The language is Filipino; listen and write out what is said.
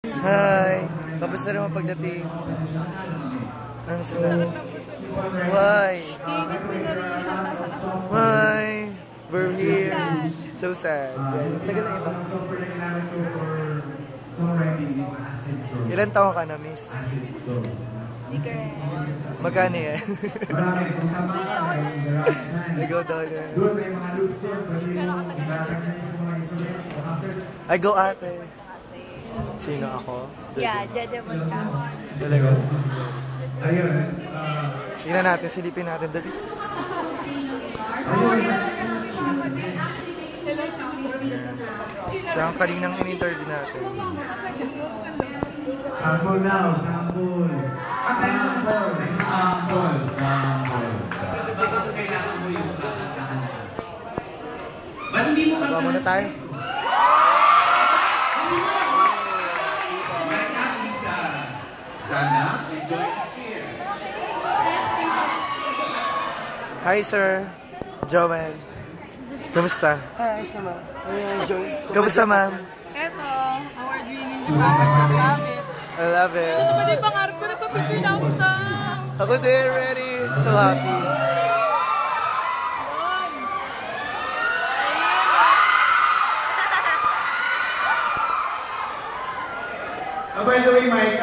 Hi! Kamusta naman pagdating? Ano sasabi? Why? Why? We're here. So sad. Tagal na iba. Ilan taon ka na, miss? Magkano yan? Nagaw daw na. Ay, go ate. Sino ako? Yeah, judgeable ka. Talaga? Ayun. Tingnan natin, silipin natin. Dali. Saan kaninang in-interview natin? Sample now, sample. Sample. Bakit kailangan mo yung kakantahan? Ba't hindi mo Bawa muna tayo. Stand up, enjoy here. Hi, sir. Joanne. Kamusta? Ayos naman. Enjoy. Kamusta, ma'am? Eto, award-winning love it. I love it. Ito ba din pangarap ko? Nagpa-picture na ako sa... Ako din, ready. So happy. By the way, Mike,